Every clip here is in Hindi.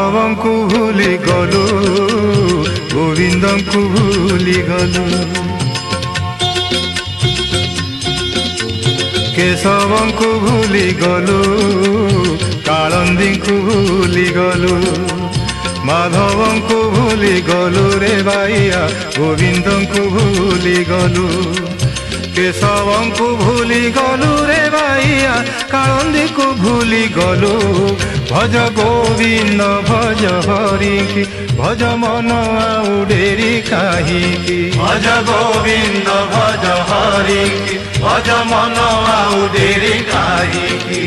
ମାଧବଙ୍କୁ ଭୁଲି ଗଲୁ, ଗୋବିନ୍ଦଙ୍କୁ ଭୁଲି ଗଲୁ। କେଶବଙ୍କୁ ଭୁଲି ଗଲୁ, କାଳନ୍ଦୀଙ୍କୁ ଭୁଲି ଗଲୁ। ମାଧବଙ୍କୁ ଭୁଲି ଗଲୁ ରେ ବାଇଆ, ଗୋବିନ୍ଦଙ୍କୁ ଭୁଲି ଗଲୁ। କେଶବଙ୍କୁ ଭୁଲି ଗଲୁ ରେ ବାଇଆ, କାଳନ୍ଦୀକୁ ଭୁଲି ଗଲୁ। ଭଜ ଗୋବିନ୍ଦ ଭଜ ହରିକି, ଭଜ ମନ ଆଉ ଡେରି କାହିଁକି। ଭଜ ଗୋବିନ୍ଦ ଭଜ ହରିକି, ଭଜ ମନ ଆଉ ଡେରି କାହିଁକି।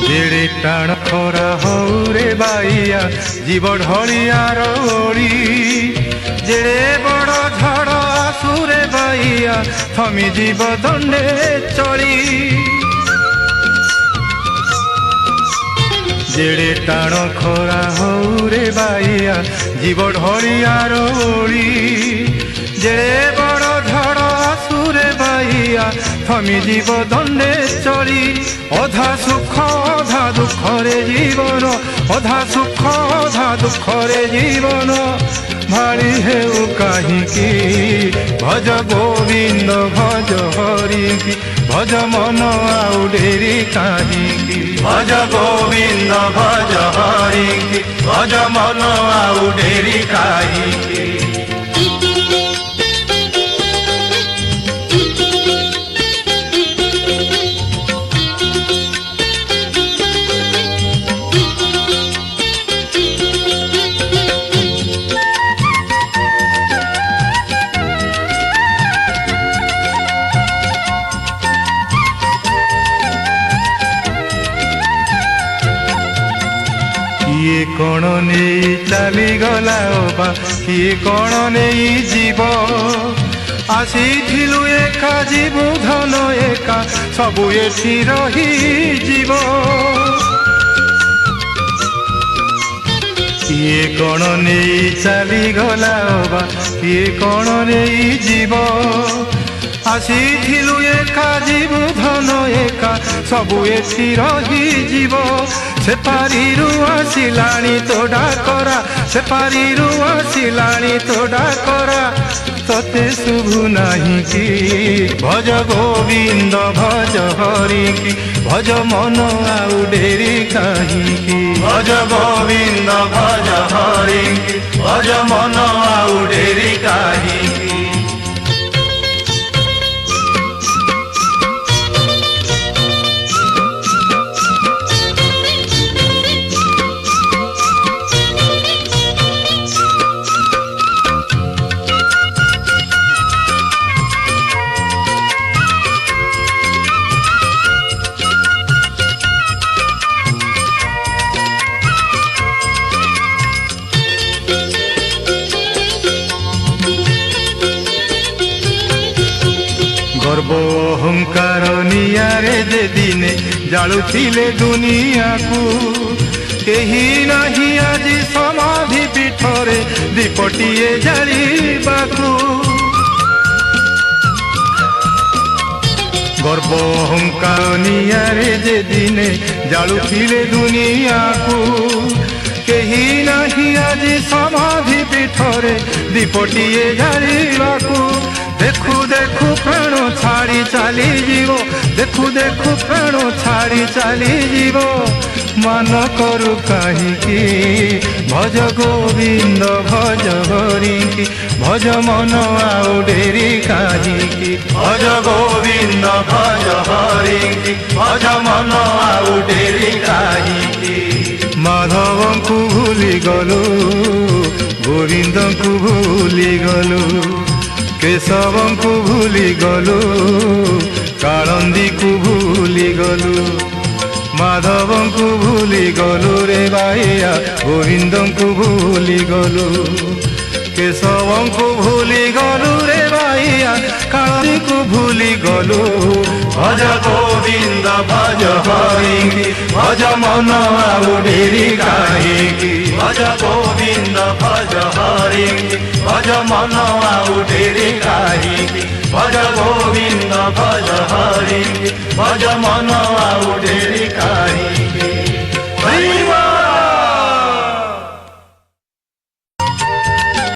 जेड़े टाण खरा हऊ रे बाइया, जीव ढलियार ओड़ी। जेड़े बड़ झड़ आसु रे बाइया, थमी जीव दंडे चली। जेड़े टाण खरा हऊ रे बाइया, जीव ढलियार ओड़ी। जेड़े बड़ झड़ आसु रे बाइया, थमी जीव दंडे चली। अधा सुख अधा दुख रे जीवन, अधा सुख अधा दुख रे जीवन। भारी हेउ काहिंकी, भज गोविंद भज हरिकी, भज मन आउ डेरी काहिंकी। भज गोविंद भज हरिकी, भज मन आउ डेरी काहिंकी। किए कौन नहीं चली गला बा, किए कौन नहीं जीव। आसीथिलु एका जीवु धन एका, सबु एठी रही जीव। किए कौन नहीं चली गला बा, किए कौन नहीं जीव। आसीथिलु एका जीवु धन एका, सबु एठी रही जीव। से पारिरु आसिलाणी तो डाकरा, से पारिरु आसिलाणी तो डाकरा। तते शुभु नाही कि भज गोविंद भज हरिकी, भज मन आउ डेरी काहिंकी। भज गोविंद भज हरिकी, भज मन आउ डेरी काहिंकी। गर्व अहंकार नियारे जे दिने जालुथिले दुनिया को। केही नाही आजी समाधि पीठरे, दीपटिए जालिबाकू। गर्व अहंकार नियारे जे दिने जालुथिले दुनिया को। केही नाही आजी समाधि पीठरे, दीपटिए जालिबाकू। देखु देखु प्राण छाड़ी चली जीव, देखु देखु प्राण छाड़ी चली जीव। मान करु काहिंकी, भज गोविंद भज हरिकी, भज मन आउ डेरी काहिंकी। भज गोविंद भज हरिकी, भज मन आउ डेरी काहिंकी। माधवଙ୍କୁ भूली गलु, गोविंदଙ୍କୁ भूली गलु। केशवଙ୍କୁ भूली गलु, कालंदी को भूली गलु। ମାଧବଙ୍କୁ ଭୁଲି ଗଲୁ ରେ ବାଇଆ ଗୋବିନ୍ଦଙ୍କୁ ଭୁଲି ଗଲୁ କେଶବଙ୍କୁ ଭୁଲି ଗଲୁ ରେ ବାଇଆ କାଳୀଙ୍କୁ ଭୁଲି ଗଲୁ ଭଜ ଗୋବିନ୍ଦ ଭଜ ହରିଙ୍କି ଭଜ ମନ ଆଉ ଡେରି କାହିଁକି ଭଜ ଗୋବିନ୍ଦ ଭଜ ହରିଙ୍କି ଭଜ ମନ ଆଉ ଡେରି କାହିଁକି ଭଜ ଗୋବିନ୍ଦ